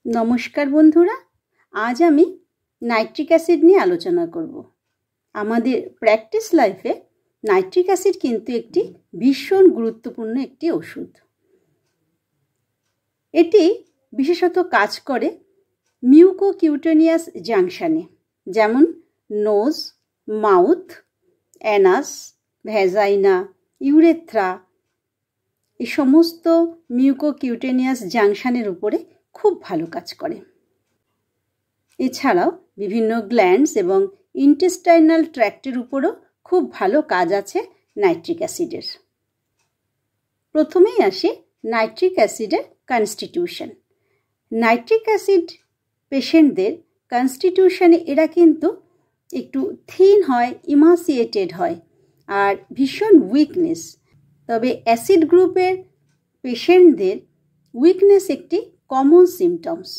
নমস্কার বন্ধুরা, আজ আমি নাইট্রিক অ্যাসিড নিয়ে আলোচনা করব। আমাদের প্র্যাকটিস লাইফে নাইট্রিক অ্যাসিড কিন্তু একটি ভীষণ গুরুত্বপূর্ণ একটি ওষুধ। এটি বিশেষত কাজ করে মিউকোকিউটেনিয়াস জাংশনে, যেমন nose, mouth, anus, vagina, urethra, এই সমস্ত মিউকোকিউটেনিয়াস জাংশনের উপরে খুব ভালো কাজ করে। এছাড়াও বিভিন্ন গ্ল্যান্ডস এবং ইন্টেস্টাইনাল ট্র্যাক্টের উপরও খুব ভালো কাজ আছে নাইট্রিক অ্যাসিডের। প্রথমেই আসি নাইট্রিক অ্যাসিডের কনস্টিটিউশন। নাইট্রিক অ্যাসিড পেশেন্টদের কনস্টিটিউশনে এরা কিন্তু একটু থিন হয়, ইমাসিয়েটেড হয় আর ভীষণ উইকনেস। তবে অ্যাসিড গ্রুপের পেশেন্টদের উইকনেস একটি কমন সিমটমস।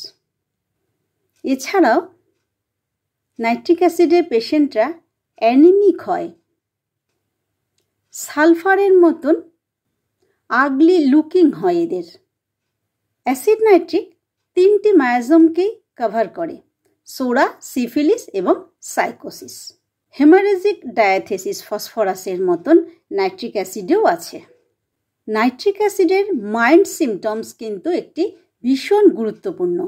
এছাড়াও নাইট্রিক অ্যাসিডের পেশেন্টরা অ্যানিমিক হয়, সালফারের মতন আগলি লুকিং হয় এদের। অ্যাসিড নাইট্রিক 3টি মায়াজমকেই কভার করে: সোরা, সিফিলিস এবং সাইকোসিস। হেমারেজিক ডায়াথেসিস ফসফরাসের মতন নাইট্রিক অ্যাসিডেও আছে। নাইট্রিক অ্যাসিডের মাইল্ড সিমটমস কিন্তু একটি ভীষণ গুরুত্বপূর্ণ।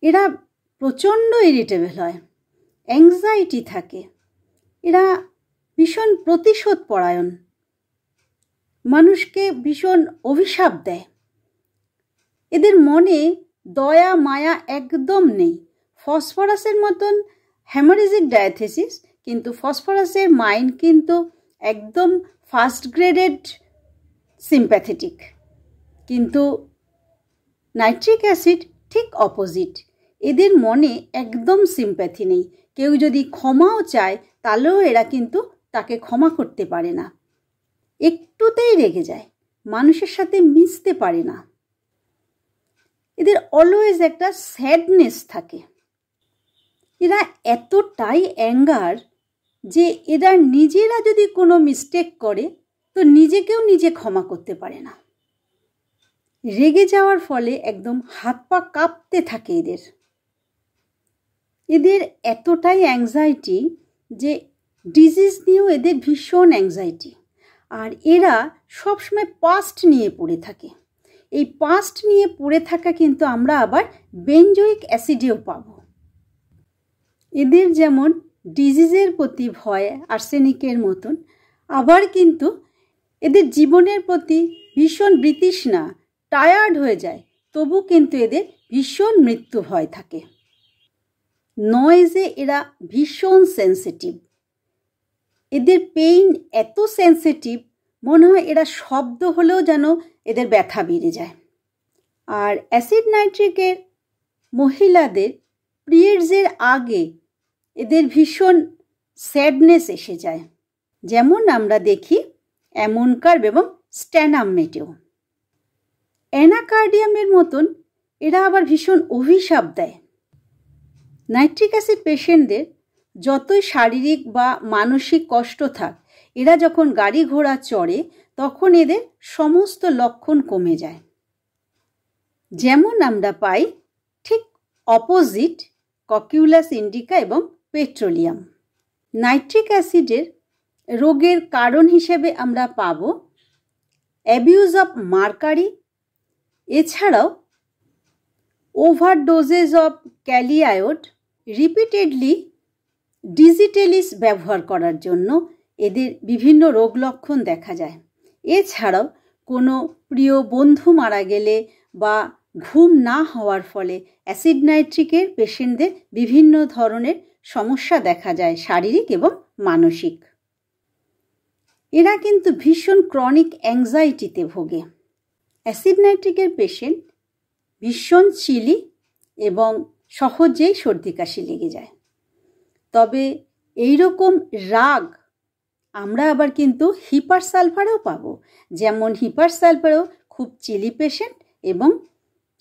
এরা প্রচণ্ড ইরিটেবল হয়, অ্যাংজাইটি থাকে, এরা ভীষণ প্রতিশোধ পরায়ণ, মানুষকে ভীষণ অভিশাপ দেয়, এদের মনে দয়া মায়া একদম নেই। ফসফরাসের মতন হেমারেজিক ডায়াথেসিস, কিন্তু ফসফরাসের মাইন্ড কিন্তু একদম ফার্স্ট গ্রেডেড সিম্প্যাথেটিক, কিন্তু নাইট্রিক অ্যাসিড ঠিক অপোজিট। এদের মনে একদম সিম্প্যাথি নেই। কেউ যদি ক্ষমাও চায় তাহলেও এরা কিন্তু তাকে ক্ষমা করতে পারে না, একটুতেই রেগে যায়, মানুষের সাথে মিশতে পারে না। এদের অলওয়েজ একটা স্যাডনেস থাকে। এরা এতটাই অ্যাঙ্গার যে এরা নিজেরা যদি কোনো মিস্টেক করে তো নিজেকেও নিজে ক্ষমা করতে পারে না। রেগে যাওয়ার ফলে একদম হাত পা কাঁপতে থাকে এদের। এদের এতটাই অ্যাংজাইটি যে ডিজিজ নিয়েও এদের ভীষণ অ্যাংজাইটি। আর এরা সবসময় পাস্ট নিয়ে পড়ে থাকে। এই পাস্ট নিয়ে পড়ে থাকা কিন্তু আমরা আবার বেনজোইক অ্যাসিডেও পাবো। এদের যেমন ডিজিজের প্রতি ভয় আর্সেনিকের মতন, আবার কিন্তু এদের জীবনের প্রতি ভীষণ বিতৃষ্ণা, টায়ার্ড হয়ে যায়, তবু কিন্তু এদের ভীষণ মৃত্যু ভয় থাকে। নয়েজে এরা ভীষণ সেন্সিটিভ। এদের পেইন এত সেন্সিটিভ, মনে হয় এরা শব্দ হলেও যেন এদের ব্যথা বেড়ে যায়। আর অ্যাসিড নাইট্রিকের মহিলাদের পিরিয়ডসের আগে এদের ভীষণ স্যাডনেস এসে যায়, যেমন আমরা দেখি অ্যামোনকার্ব এবং স্ট্যানামমেটেও। অ্যানাকার্ডিয়ামের মতন এরা আবার ভীষণ অভিশাপ দেয়। নাইট্রিক অ্যাসিড পেশেন্টদের যতই শারীরিক বা মানসিক কষ্ট থাক, এরা যখন গাড়ি ঘোড়া চড়ে তখন এদের সমস্ত লক্ষণ কমে যায়। যেমন আমরা পাই ঠিক অপোজিট ককিউলাস ইন্ডিকা এবং পেট্রোলিয়াম। নাইট্রিক অ্যাসিডের রোগের কারণ হিসেবে আমরা পাব অ্যাবিউজ অফ মার্কারি, এছাড়াও ওভারডোজেস অফ ক্যালিয়ায়োড, রিপিটেডলি ডিজিটেলিস ব্যবহার করার জন্য এদের বিভিন্ন রোগ লক্ষণ দেখা যায়। এছাড়াও কোনো প্রিয় বন্ধু মারা গেলে বা ঘুম না হওয়ার ফলে অ্যাসিড নাইট্রিকের পেশেন্টদের বিভিন্ন ধরনের সমস্যা দেখা যায়, শারীরিক এবং মানসিক। এরা কিন্তু ভীষণ ক্রনিক অ্যাংজাইটিতে ভোগে। অ্যাসিড নাইট্রিকের পেশেন্ট ভীষণ চিলি এবং সহজেই সর্দি কাশি লেগে যায়। তবে এই রকম রাগ আমরা আবার কিন্তু হিপার সালফারেও পাবো। যেমন হিপার সালফারেও খুব চিলি পেশেন্ট এবং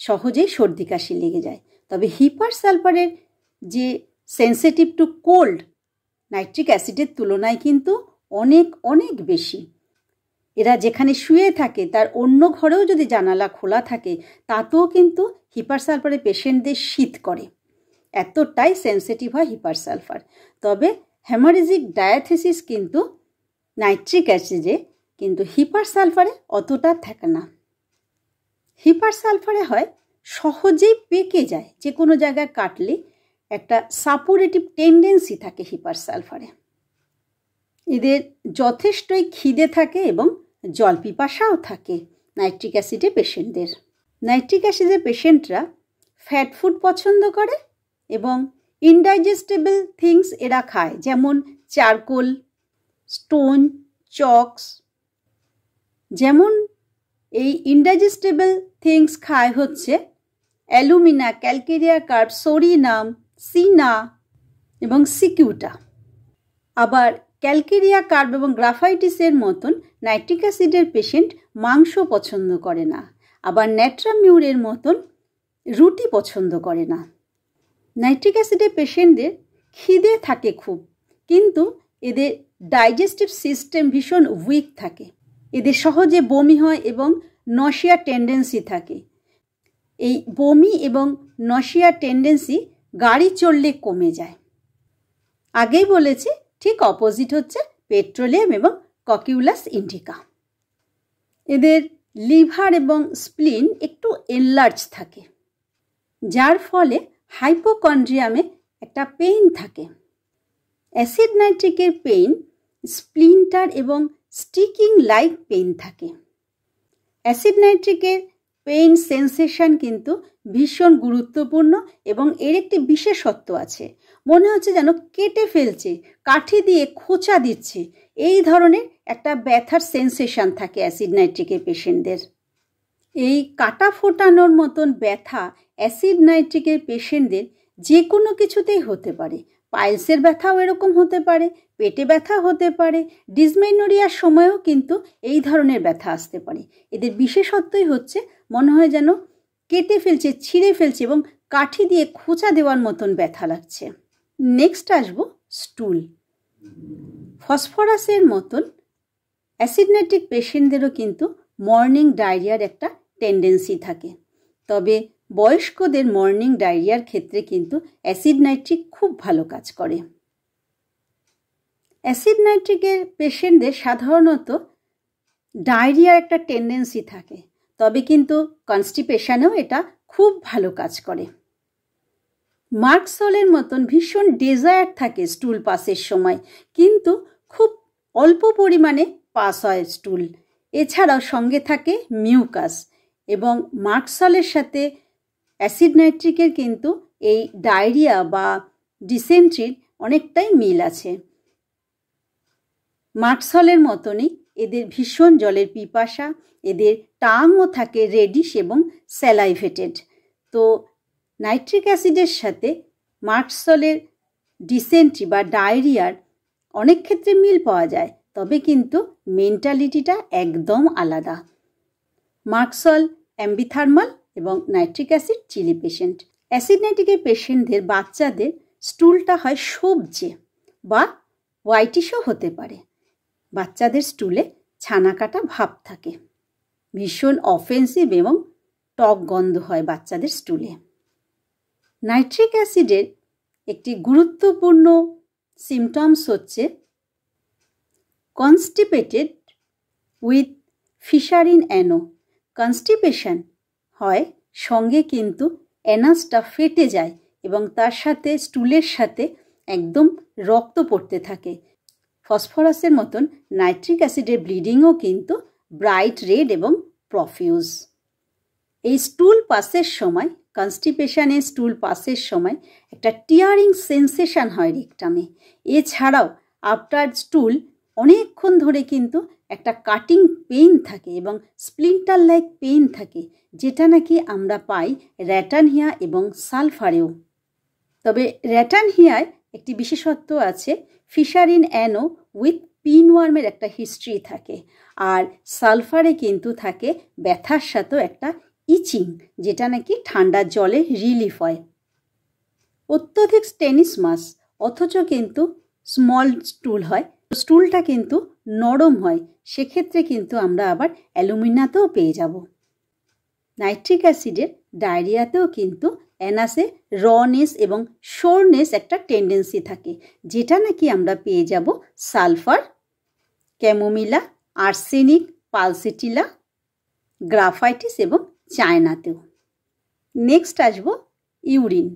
সহজেই সর্দি কাশি লেগে যায়। তবে হিপার সালফারের যে সেন্সিটিভ টু কোল্ড নাইট্রিক অ্যাসিডের তুলনায় কিন্তু অনেক অনেক বেশি। এরা যেখানে শুয়ে থাকে তার অন্য ঘরেও যদি জানালা খোলা থাকে তাতেও কিন্তু হিপারসালফারে পেশেন্টদের শীত করে, এতটাই সেন্সিটিভ হয় হিপারসালফার। তবে হেমারেজিক ডায়াথেসিস কিন্তু নাইট্রিক অ্যাসিডে, কিন্তু হিপারসালফারে অতটা থাকে না। হিপারসালফারে হয় সহজেই পেকে যায়, যে কোনো জায়গায় কাটলে একটা সাপোরেটিভ টেন্ডেন্সি থাকে হিপারসালফারে। এদের যথেষ্টই খিদে থাকে এবং জল পিপাসাও থাকে নাইট্রিক অ্যাসিডের পেশেন্টদের। নাইট্রিক অ্যাসিডের পেশেন্টরা ফ্যাট ফুড পছন্দ করে এবং ইনডাইজেস্টেবল থিংস এরা খায়, যেমন চারকোল, স্টোন, চক্স। যেমন এই ইনডাইজেস্টেবল থিংস খায় হচ্ছে অ্যালুমিনা, ক্যালকেরিয়া কার্ব, সোরিনাম, সিনা এবং সিকিউটা। আবার ক্যালকেরিয়া কার্ব এবং গ্রাফাইটিসের মতন নাইট্রিক অ্যাসিডের পেশেন্ট মাংস পছন্দ করে না, আবার ন্যাট্রামিউরের মতন রুটি পছন্দ করে না। নাইট্রিক অ্যাসিডের পেশেন্টদের খিদে থাকে খুব, কিন্তু এদের ডাইজেস্টিভ সিস্টেম ভীষণ উইক থাকে, এদের সহজে বমি হয় এবং নশিয়া টেন্ডেন্সি থাকে। এই বমি এবং নশিয়া টেন্ডেন্সি গাড়ি চললে কমে যায়। আগেই বলেছি ঠিক অপোজিট হচ্ছে পেট্রোলিয়াম এবং ককিউলাস ইন্ডিকা। এদের লিভার এবং স্প্লিন একটু এনলার্জ থাকে, যার ফলে হাইপোকন্ড্রিয়ামে একটা পেইন থাকে। অ্যাসিড নাইট্রিকের পেইন স্প্লিন্টার এবং স্টিকিং লাইক পেইন থাকে। অ্যাসিড নাইট্রিকের পেইন সেন্সেশন কিন্তু ভীষণ গুরুত্বপূর্ণ এবং এর একটি বিশেষত্ব আছে, মনে হচ্ছে যেন কেটে ফেলছে, কাঠি দিয়ে খোঁচা দিচ্ছে, এই ধরনের একটা ব্যথার সেন্সেশন থাকে অ্যাসিড নাইট্রিকের পেশেন্টদের। এই কাটা ফোটানোর মতন ব্যথা অ্যাসিড নাইট্রিকের পেশেন্টদের যে কোনো কিছুতেই হতে পারে। পাইলসের ব্যথাও এরকম হতে পারে, পেটে ব্যথা হতে পারে, ডিসমেনোরিয়ার সময়ও কিন্তু এই ধরনের ব্যথা আসতে পারে। এদের বিশেষত্বই হচ্ছে মনে হয় যেন কেটে ফেলছে, ছিঁড়ে ফেলছে এবং কাঠি দিয়ে খোঁচা দেওয়ার মতন ব্যথা লাগছে। নেক্সট আসবো স্টুল। ফসফরাসের মতন অ্যাসিড নাইট্রিক পেশেন্টদেরও কিন্তু মর্নিং ডায়রিয়ার একটা টেন্ডেন্সি থাকে, তবে বয়স্কদের মর্নিং ডায়রিয়ার ক্ষেত্রে কিন্তু অ্যাসিড নাইট্রিক খুব ভালো কাজ করে। অ্যাসিড নাইট্রিকের পেশেন্টদের সাধারণত ডায়রিয়ার একটা টেন্ডেন্সি থাকে, তবে কিন্তু কনস্টিপেশনেও এটা খুব ভালো কাজ করে। মার্কসলের মতন ভীষণ ডেজায়ার থাকে স্টুল পাসের সময়, কিন্তু খুব অল্প পরিমাণে পাস হয় স্টুল। এছাড়াও সঙ্গে থাকে মিউকাস, এবং মার্কসলের সাথে অ্যাসিড নাইট্রিকের কিন্তু এই ডায়রিয়া বা ডিসেন্ট্রির অনেকটাই মিল আছে। মার্কসলের মতনই এদের ভীষণ জলের পিপাসা, এদের টাংও থাকে রেডিশ এবং স্যালাইভেটেড। তো নাইট্রিক অ্যাসিডের সাথে মার্কসলের ডিসেন্ট্রি বা ডায়রিয়ার অনেক ক্ষেত্রে মিল পাওয়া যায়, তবে কিন্তু মেন্টালিটিটা একদম আলাদা। মার্কসল অ্যাম্বিথার্মাল এবং nitric acid chilly patient. Acid নাইট্রিকের পেশেন্টদের বাচ্চাদের স্টুলটা হয় সবজে বা হোয়াইটিশও হতে পারে। বাচ্চাদের স্টুলে ছানা কাটা ভাব থাকে, ভীষণ অফেন্সিভ এবং টক গন্ধ হয় বাচ্চাদের স্টুলে। নাইট্রিক অ্যাসিডের একটি গুরুত্বপূর্ণ সিমটমস হচ্ছে constipated with fissure in ano. Constipation হয়, সঙ্গে কিন্তু অ্যানাসটা ফেটে যায় এবং তার সাথে স্টুলের সাথে একদম রক্ত পড়তে থাকে। ফসফরাসের মতন নাইট্রিক অ্যাসিডের ব্লিডিংও কিন্তু ব্রাইট রেড এবং প্রফিউজ। এই স্টুল পাসের সময়, কনস্টিপেশনে স্টুল পাসের সময় একটা টিয়ারিং সেন্সেশন হয় রেকটামে। এছাড়াও আফটার স্টুল অনেকক্ষণ ধরে কিন্তু একটা কাটিং পেইন থাকে এবং স্প্লিন্টার লাইক পেইন থাকে, যেটা নাকি আমরা পাই র্যাটানহিয়া এবং সালফারেও। তবে র্যাটানহিয়ায় একটি বিশেষত্ব আছে, ফিশার ইন অ্যানো উইথ পিনওয়ার্মের একটা হিস্ট্রি থাকে, আর সালফারে কিন্তু থাকে ব্যথার সাথেও একটা ইচিং, যেটা নাকি ঠান্ডার জলে রিলিফ হয়। অত্যধিক স্টেনিসমাস অথচ কিন্তু স্মল স্টুল হয়, স্টুলটা কিন্তু নরম হয়, সেক্ষেত্রে কিন্তু আমরা আবার অ্যালুমিনাতেও পেয়ে যাব। নাইট্রিক অ্যাসিডের ডায়রিয়াতেও কিন্তু অ্যানাসে রনেস এবং শোরনেস একটা টেন্ডেন্সি থাকে, যেটা নাকি আমরা পেয়ে যাব sulphur, chamomilla, arsenic, pulsatilla, graphites এবং চায়নাতেও। নেক্সট আসবো ইউরিন।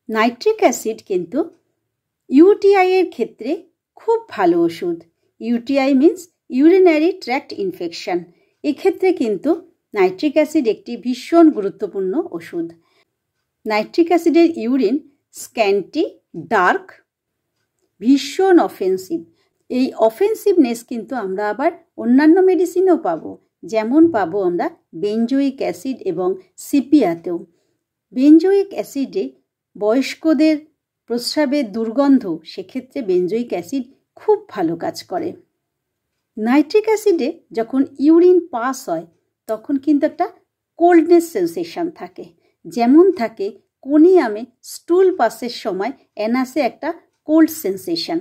নাইট্রিক অ্যাসিড কিন্তু ইউটিআই এর ক্ষেত্রে খুব ভালো ওষুধ। UTI means urinary tract infection. এক্ষেত্রে কিন্তু নাইট্রিক অ্যাসিড একটি ভীষণ গুরুত্বপূর্ণ ওষুধ। নাইট্রিক অ্যাসিডের ইউরিন স্ক্যান্টি, ডার্ক, ভীষণ অফেন্সিভ। এই অফেন্সিভনেস কিন্তু আমরা আবার অন্যান্য মেডিসিনেও পাবো, যেমন পাবো আমরা বেঞ্জোইক অ্যাসিড এবং সিপিয়াতেও। বেঞ্জোইক অ্যাসিডে বয়স্কদের প্রস্রাবের দুর্গন্ধ, সেক্ষেত্রে বেঞ্জোইক অ্যাসিড খুব ভালো কাজ করে। নাইট্রিক অ্যাসিডে যখন ইউরিন পাস হয় তখন কিন্তু একটা কোল্ডনেস সেন্সেশন থাকে, যেমন থাকে কোনিয়ামে স্টুল পাসের সময় অ্যানাসে একটা কোল্ড সেন্সেশন।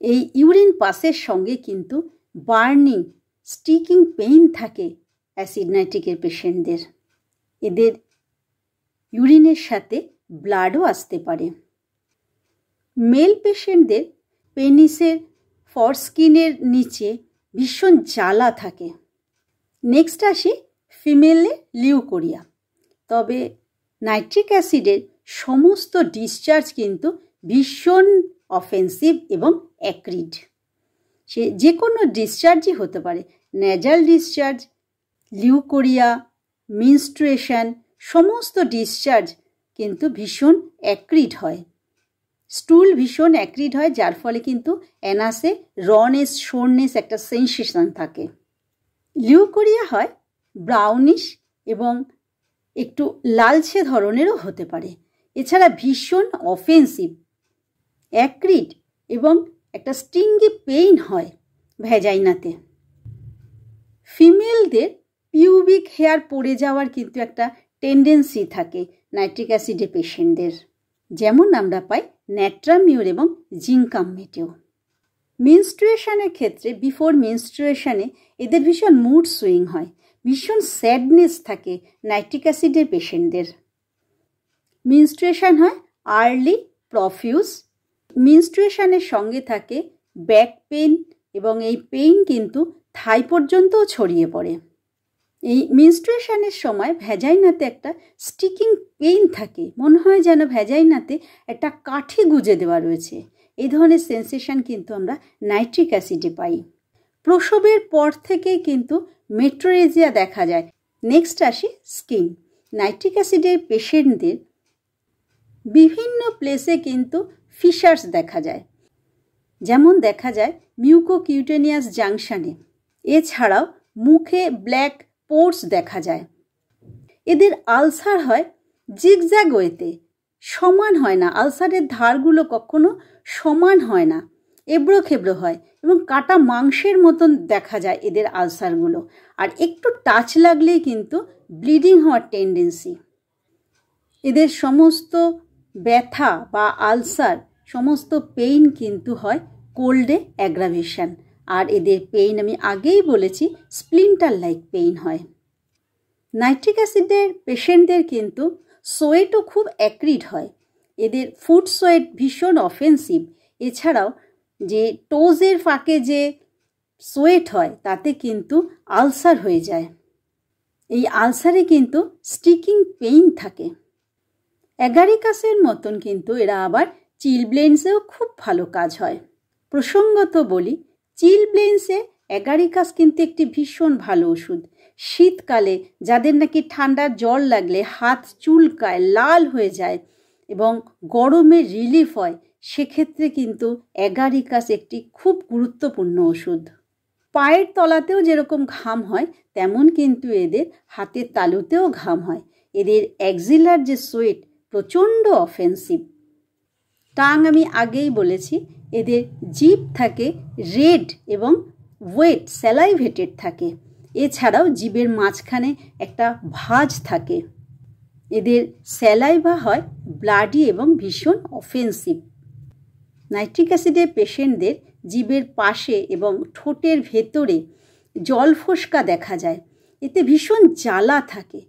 এই ইউরিন পাসের সঙ্গে কিন্তু বার্নিং, স্টিকিং পেইন থাকে অ্যাসিড নাইট্রিকের পেশেন্টদের। এদের ইউরিনের সাথে ব্লাডও আসতে পারে। মেল পেশেন্টদের পেনিসের ফরস্কিনের নিচে ভীষণ জ্বালা থাকে। নেক্সট আসি ফিমেলে লিউকোরিয়া। তবে নাইট্রিক অ্যাসিডের সমস্ত ডিসচার্জ কিন্তু ভীষণ অফেন্সিভ এবং অ্যাক্রিড। সে যে কোনো ডিসচার্জই হতে পারে, নেজাল ডিসচার্জ, লিউকোরিয়া, মিনস্ট্রুয়েশন, সমস্ত ডিসচার্জ কিন্তু ভীষণ অ্যাক্রিড হয়। স্টুল ভীষণ অ্যাক্রিড হয়, যার ফলে কিন্তু অ্যানাসে রনেস, শোরনেস একটা সেন্সেশন থাকে। লিউকোরিয়া হয় ব্রাউনিশ এবং একটু লালচে ধরনেরও হতে পারে। এছাড়া ভীষণ অফেন্সিভ, অ্যাক্রিড এবং একটা স্টিঙ্গি পেইন হয় ভ্যাজাইনাতে। ফিমেলদের পিউবিক হেয়ার পড়ে যাওয়ার কিন্তু একটা টেন্ডেন্সি থাকে নাইট্রিক অ্যাসিডের পেশেন্টদের, যেমন আমরা পাই ন্যাট্রামিউর এবং জিঙ্কামমেটেও। মিনস্ট্রুয়েশনের ক্ষেত্রে বিফোর মিনস্ট্রুয়েশনে এদের ভীষণ মুড সুইং হয়, ভীষণ স্যাডনেস থাকে নাইট্রিক অ্যাসিডের পেশেন্টদের। মিনস্ট্রুয়েশন হয় আর্লি, প্রফিউজ। মিনস্ট্রুয়েশনের সঙ্গে থাকে ব্যাক পেইন এবং এই পেইন কিন্তু থাই পর্যন্তও ছড়িয়ে পড়ে। এই মিনস্ট্রুয়েশনের সময় ভ্যাজাইনাতে একটা স্টিকিং পেইন থাকে, মনে হয় যেন ভ্যাজাইনাতে একটা কাঠি গুজে দেওয়া রয়েছে। এই ধরনের সেন্সেশন কিন্তু আমরা নাইট্রিক অ্যাসিডে পাই। প্রসবের পর থেকেই কিন্তু মেট্রোরেজিয়া দেখা যায়। নেক্সট আসি স্কিন। নাইট্রিক অ্যাসিডের পেশেন্টদের বিভিন্ন প্লেসে কিন্তু ফিশার্স দেখা যায়, যেমন দেখা যায় মিউকোকিউটেনিয়াস জাংশনে। এছাড়াও মুখে ব্ল্যাক পোর্স দেখা যায়। এদের আলসার হয় জিগজ্যাগ ওয়েতে, সমান হয় না। আলসারের ধারগুলো কখনো সমান হয় না, এবড়ো খেবড়ো হয় এবং কাটা মাংসের মতন দেখা যায় এদের আলসারগুলো। আর একটু টাচ লাগলেই কিন্তু ব্লিডিং হওয়ার টেন্ডেন্সি। এদের সমস্ত ব্যথা বা আলসার, সমস্ত পেইন কিন্তু হয় কোল্ডে অ্যাগ্রাভেশন। আর এদের পেইন আমি আগেই বলেছি স্প্লিন্টার লাইক পেইন হয়। নাইট্রিক অ্যাসিডের পেশেন্টদের কিন্তু সোয়েটও খুব অ্যাক্রিড হয়। এদের ফুট সোয়েট ভীষণ অফেন্সিভ। এছাড়াও যে টোজের ফাঁকে যে সোয়েট হয় তাতে কিন্তু আলসার হয়ে যায়। এই আলসারে কিন্তু স্টিকিং পেইন থাকে। অ্যাগারিকাসের মতন কিন্তু এরা আবার চিলব্লেন্সেও খুব ভালো কাজ হয়। প্রসঙ্গত বলি, চিলব্লেন্সে অ্যাগারিকাস কিন্তু একটি ভীষণ ভালো ওষুধ। শীতকালে যাদের নাকি ঠান্ডার জ্বর লাগলে হাত চুলকায়, লাল হয়ে যায় এবং গরমে রিলিফ হয়, সেক্ষেত্রে কিন্তু অ্যাগারিকাস একটি খুব গুরুত্বপূর্ণ ওষুধ। পায়ের তলাতেও যেরকম ঘাম হয় তেমন কিন্তু এদের হাতের তালুতেও ঘাম হয়। এদের অ্যাক্সিলার যে সোয়েট প্রচণ্ড অফেন্সিভ। টাং আমি আগেই বলেছি, এদের জিভ থাকে রেড এবং ওয়েট, স্যালাইভেটেড থাকে। এছাড়াও জিভের মাঝখানে একটা ভাঁজ থাকে। এদের স্যালাইভা হয় ব্লাডি এবং ভীষণ অফেন্সিভ। নাইট্রিক অ্যাসিডের পেশেন্টদের জিভের পাশে এবং ঠোঁটের ভেতরে জল ফোসকা দেখা যায়, এতে ভীষণ জ্বালা থাকে।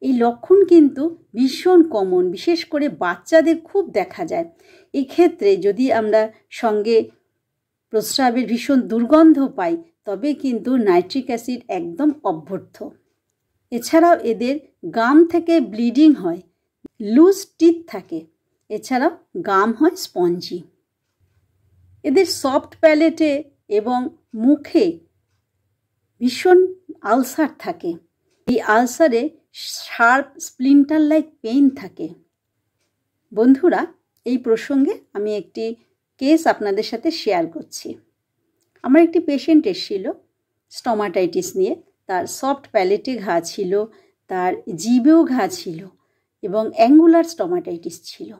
এই লক্ষণ কিন্তু ভীষণ কমন, বিশেষ করে বাচ্চাদের খুব দেখা যায়। এই ক্ষেত্রে যদি আমরা সঙ্গে প্রস্রাবের ভীষণ দুর্গন্ধ পাই তবে কিন্তু নাইট্রিক অ্যাসিড একদম অভ্যর্থ। এছাড়াও এদের গাম থেকে ব্লিডিং হয়, লুজ টিথ থাকে, এছাড়াও গাম হয় স্পঞ্জি। এদের সফট প্যালেটে এবং মুখে ভীষণ আলসার থাকে। এই আলসারে শার্প স্প্লিন্টার লাইক পেইন থাকে। বন্ধুরা, এই প্রসঙ্গে আমি একটি কেস আপনাদের সাথে শেয়ার করছি। আমার একটি পেশেন্ট এসেছিল স্টোমাটাইটিস নিয়ে। তার সফট প্যালেটে ঘা ছিল, তার জিভেও ঘা ছিল এবং অ্যাঙ্গুলার স্টোমাটাইটিস ছিল।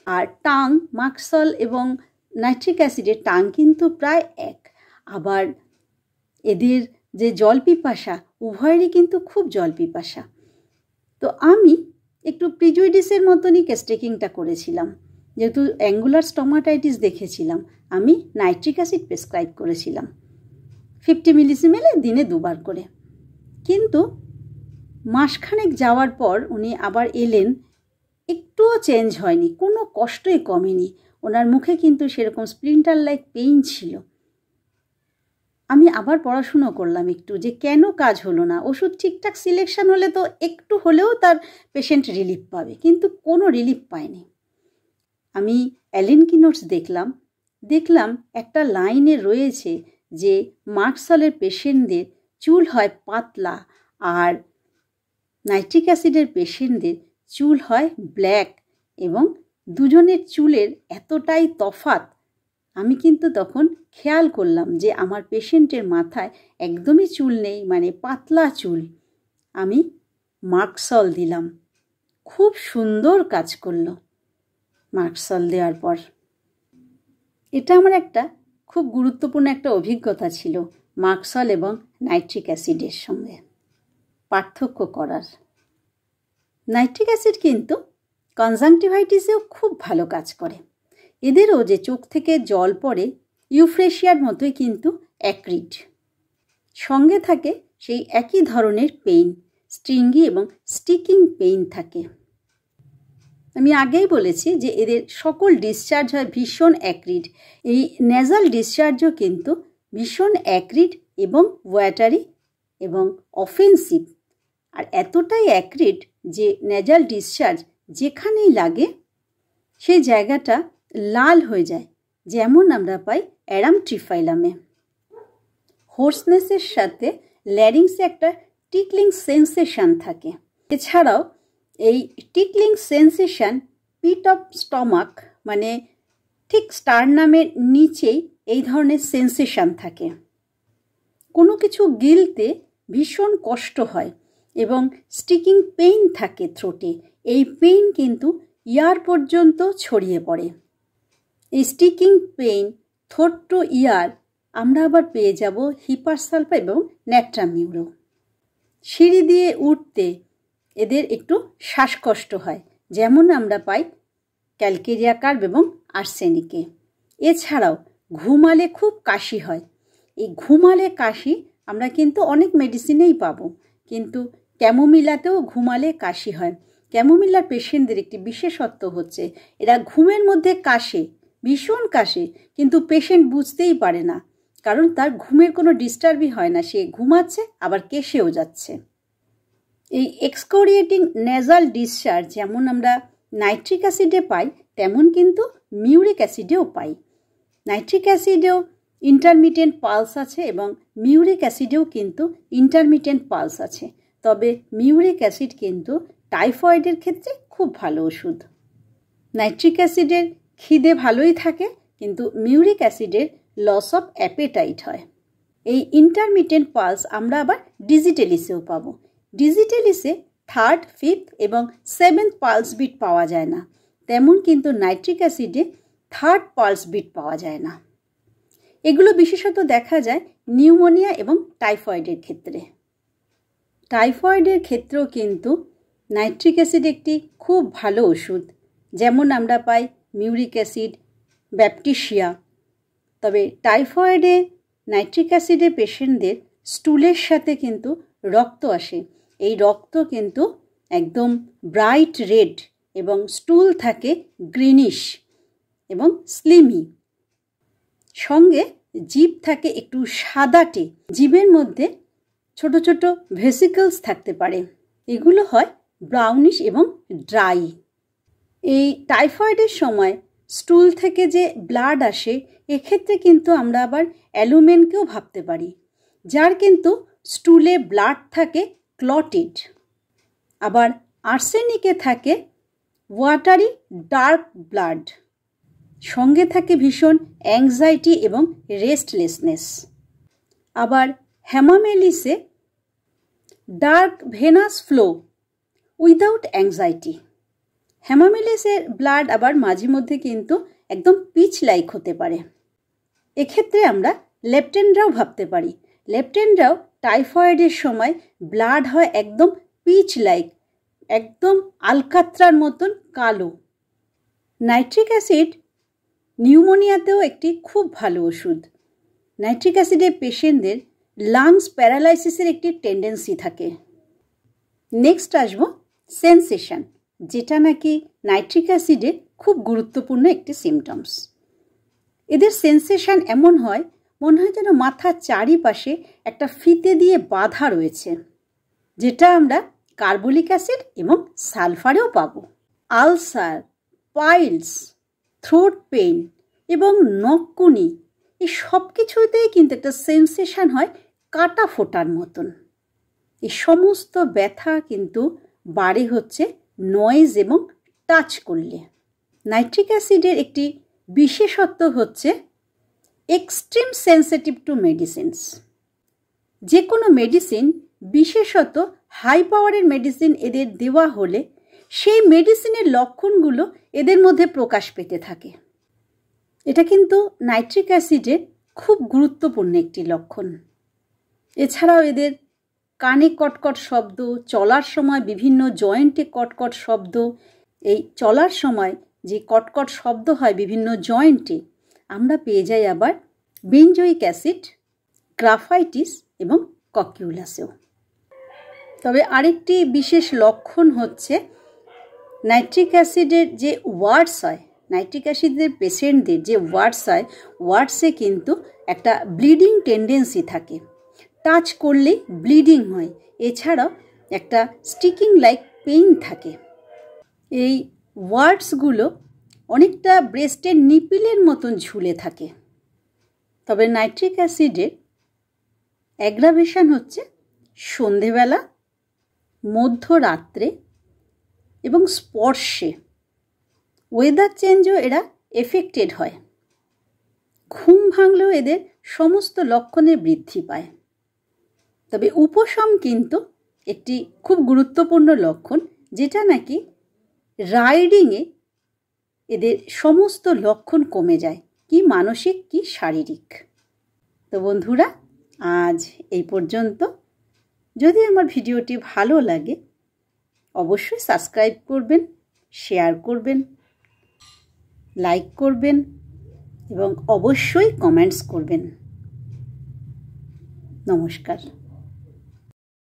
আর টাং, মাক্সল এবং নাইট্রিক অ্যাসিডের টাং কিন্তু প্রায় এক। আবার এদের যে জল পিপাসা, উভয়েরই কিন্তু খুব জল পিপাসা। তো আমি একটু প্রিজুডিসের মতনই কেস টেকিংটা করেছিলাম। যেহেতু অ্যাঙ্গুলার স্টোমাটাইটিস দেখেছিলাম, আমি নাইট্রিক অ্যাসিড প্রেসক্রাইব করেছিলাম 50 মিলিসিমেলে দিনে 2 বার করে। কিন্তু মাসখানেক যাওয়ার পর উনি আবার এলেন, একটুও চেঞ্জ হয়নি, কোনো কষ্টই কমেনি। ওনার মুখে কিন্তু সেরকম স্প্লিন্টার লাইক পেইন ছিল। আমি আবার পড়াশুনো করলাম একটু, যে কেন কাজ হলো না। ওষুধ ঠিকঠাক সিলেকশন হলে তো একটু হলেও তার পেশেন্ট রিলিফ পাবে, কিন্তু কোনো রিলিফ পায়নি। আমি অ্যালেনকি নোটস দেখলাম একটা লাইনে রয়েছে যে মার্কসলের পেশেন্টদের চুল হয় পাতলা আর নাইট্রিক অ্যাসিডের পেশেন্টদের চুল হয় ব্ল্যাক, এবং দুজনের চুলের এতটাই তফাৎ। আমি কিন্তু তখন খেয়াল করলাম যে আমার পেশেন্টের মাথায় একদমই চুল নেই, মানে পাতলা চুল। আমি মার্কসল দিলাম, খুব সুন্দর কাজ করলো মার্কসল দেওয়ার পর। এটা আমার একটা খুব গুরুত্বপূর্ণ একটা অভিজ্ঞতা ছিল মার্কসল এবং নাইট্রিক অ্যাসিডের সঙ্গে পার্থক্য করার। নাইট্রিক অ্যাসিড কিন্তু কনজাংটিভাইটিসেও খুব ভালো কাজ করে। এদেরও যে চোখ থেকে জল পড়ে, ইউফ্রেশিয়ার মতোই কিন্তু অ্যাক্রিড। সঙ্গে থাকে সেই একই ধরনের পেইন, স্ট্রিঙ্গি এবং স্টিকিং পেইন থাকে। আমি আগেই বলেছি যে এদের সকল ডিসচার্জ হয় ভীষণ অ্যাক্রিড। এই নেজাল ডিসচার্জও কিন্তু ভীষণ অ্যাক্রিড এবং ওয়াটারি এবং অফেন্সিভ। আর এতটাই অ্যাক্রিড যে নেজাল ডিসচার্জ যেখানেই লাগে সেই জায়গাটা লাল হয়ে যায়, যেমন আমরা পাই অ্যারাম ট্রিফাইলামে। হোর্সনেসের সাথে ল্যারিংসে একটা টিকলিং সেন্সেশন থাকে। এছাড়াও এই tickling sensation pit of stomach, মানে ঠিক স্টারনামের নিচেই এই ধরনের সেন্সেশন থাকে। কোনো কিছু গিলতে ভীষণ কষ্ট হয় এবং স্টিকিং পেইন থাকে থ্রোটে। এই পেইন কিন্তু ইয়ার পর্যন্ত ছড়িয়ে পড়ে। এই স্টিকিং পেইন থ্রোট টু ইয়ার আমরা আবার পেয়ে যাব হিপারসালফা এবং ন্যাট্রামিউরো। সিঁড়ি দিয়ে উঠতে এদের একটু শ্বাসকষ্ট হয়, যেমন আমরা পাই ক্যালকেরিয়া কার্ভ এবং আর্সেনিকে। এছাড়াও ঘুমালে খুব কাশি হয়। এই ঘুমালে কাশি আমরা কিন্তু অনেক মেডিসিনেই পাবো, কিন্তু ক্যামোমিলাতেও ঘুমালে কাশি হয়। ক্যামোমিলার পেশেন্টদের একটি বিশেষত্ব হচ্ছে এরা ঘুমের মধ্যে কাশে, ভীষণ কাশে, কিন্তু পেশেন্ট বুঝতেই পারে না, কারণ তার ঘুমের কোনো ডিস্টার্বই হয় না, সে ঘুমাচ্ছে আবার কেশেও যাচ্ছে। এই এক্সকোরিয়েটিং নেজাল ডিসচার্জ যেমন আমরা নাইট্রিক অ্যাসিডে পাই, তেমন কিন্তু মিউরিক অ্যাসিডেও পাই। নাইট্রিক অ্যাসিডেও ইন্টারমিটেন্ট পালস আছে এবং মিউরিক অ্যাসিডেও কিন্তু ইন্টারমিটেন্ট পালস আছে। তবে মিউরিক অ্যাসিড কিন্তু টাইফয়েডের ক্ষেত্রে খুব ভালো ওষুধ। নাইট্রিক অ্যাসিডের খিদে ভালোই থাকে, কিন্তু মিউরিক অ্যাসিডের লস অফ অ্যাপেটাইট হয়। এই ইন্টারমিটেন্ট পালস আমরা আবার ডিজিটালিসেও পাবো। ডিজিটালিসে 3rd, 5th এবং 7th পালস বিট পাওয়া যায় না, তেমন কিন্তু নাইট্রিক অ্যাসিডে 3rd পালস বিট পাওয়া যায় না। এগুলো বিশেষত দেখা যায় নিউমোনিয়া এবং টাইফয়েডের ক্ষেত্রে। টাইফয়েডের ক্ষেত্রেও কিন্তু নাইট্রিক অ্যাসিড একটি খুব ভালো ওষুধ, যেমন আমরা পাই মিউরিক অ্যাসিড, ব্যাপটিশিয়া। তবে টাইফয়েডে নাইট্রিক অ্যাসিডে পেশেন্টদের স্টুলের সাথে কিন্তু রক্ত আসে। এই রক্ত কিন্তু একদম ব্রাইট রেড এবং স্টুল থাকে গ্রিনিশ এবং স্লিমি। সঙ্গে জিভ থাকে একটু সাদাটে, জিভের মধ্যে ছোট ছোট ভেসিকলস থাকতে পারে, এগুলো হয় ব্রাউনিশ এবং ড্রাই। এই টাইফয়েডের সময় স্টুল থেকে যে ব্লাড আসে, এক্ষেত্রে কিন্তু আমরা আবার অ্যালুমেনকেও ভাবতে পারি, যার কিন্তু স্টুলে ব্লাড থাকে ক্লটেড। আবার আর্সেনিকে থাকে ওয়াটারি ডার্ক ব্লাড, সঙ্গে থাকে ভীষণ অ্যাংজাইটি এবং রেস্টলেসনেস। আবার হেমামেলিসে dark venous flow without anxiety. হেমামেলিসের ব্লাড আবার মাঝে মধ্যে কিন্তু একদম পিচ লাইক হতে পারে। এক্ষেত্রে আমরা লেপটেনরাও ভাবতে পারি। লেপটেনরাও টাইফয়েডের সময় ব্লাড হয় একদম পিচ লাইক, একদম আলকাত্রার মতন কালো। নাইট্রিক অ্যাসিড নিউমোনিয়াতেও একটি খুব ভালো ওষুধ। নাইট্রিক অ্যাসিডের পেশেন্টদের লাংস প্যারালাইসিসের একটি টেন্ডেন্সি থাকে। নেক্সট আসবো সেন্সেশন, যেটা নাকি নাইট্রিক অ্যাসিডের খুব গুরুত্বপূর্ণ একটি সিমটমস। এদের সেন্সেশন এমন হয়, মনে হয় যেন মাথার চারিপাশে একটা ফিতে দিয়ে বাঁধা রয়েছে, যেটা আমরা কার্বলিক অ্যাসিড এবং সালফারেও পাবো। আলসার, পাইলস, থ্রোট পেইন এবং নকুনি, এই সব কিছুতেই কিন্তু একটা সেন্সেশন হয় কাটা ফোটার মতন। এই সমস্ত ব্যথা কিন্তু বাড়ে হচ্ছে নয়েজ এবং টাচ করলে। নাইট্রিক অ্যাসিডের একটি বিশেষত্ব হচ্ছে এক্সট্রিম সেন্সিটিভ টু মেডিসিনস। যে কোনো মেডিসিন, বিশেষত হাই পাওয়ারের মেডিসিন এদের দেওয়া হলে সেই মেডিসিনের লক্ষণগুলো এদের মধ্যে প্রকাশ পেতে থাকে। এটা কিন্তু নাইট্রিক অ্যাসিডের খুব গুরুত্বপূর্ণ একটি লক্ষণ। এছাড়াও এদের কানে কটকট শব্দ, চলার সময় বিভিন্ন জয়েন্টে কটকট শব্দ, এই চলার সময় যে কটকট শব্দ হয় বিভিন্ন জয়েন্টে, আমরা পেয়ে যাই আবার বেনজোইক অ্যাসিড, গ্রাফাইটিস এবং ককিউলাসেও। তবে আরেকটি বিশেষ লক্ষণ হচ্ছে নাইট্রিক অ্যাসিডের যে ওয়ার্ডস হয়, নাইট্রিক অ্যাসিডের পেশেন্টদের যে ওয়ার্ডস হয়, ওয়ার্ডসে কিন্তু একটা ব্লিডিং টেন্ডেন্সি থাকে। টাচ করলেই ব্লিডিং হয়। এছাড়াও একটা স্টিকিং লাইক পেইন থাকে। এই ওয়ার্ডসগুলো অনেকটা ব্রেস্টের নিপিলের মতন ঝুলে থাকে। তবে নাইট্রিক অ্যাসিডের অ্যাগ্রাভেশন হচ্ছে সন্ধেবেলা, মধ্যরাত্রে এবং স্পর্শে। ওয়েদার চেঞ্জও এরা এফেক্টেড হয়। ঘুম ভাঙলেও এদের সমস্ত লক্ষণের বৃদ্ধি পায়। তবে উপশম কিন্তু একটি খুব গুরুত্বপূর্ণ লক্ষণ, যেটা নাকি রাইডিংয়ে এদের সমস্ত লক্ষণ কমে যায়, কি মানসিক কি শারীরিক। তো বন্ধুরা, আজ এই পর্যন্ত। যদি আমার ভিডিওটি ভালো লাগে অবশ্যই সাবস্ক্রাইব করবেন, শেয়ার করবেন, লাইক করবেন এবং অবশ্যই কমেন্টস করবেন। নমস্কার।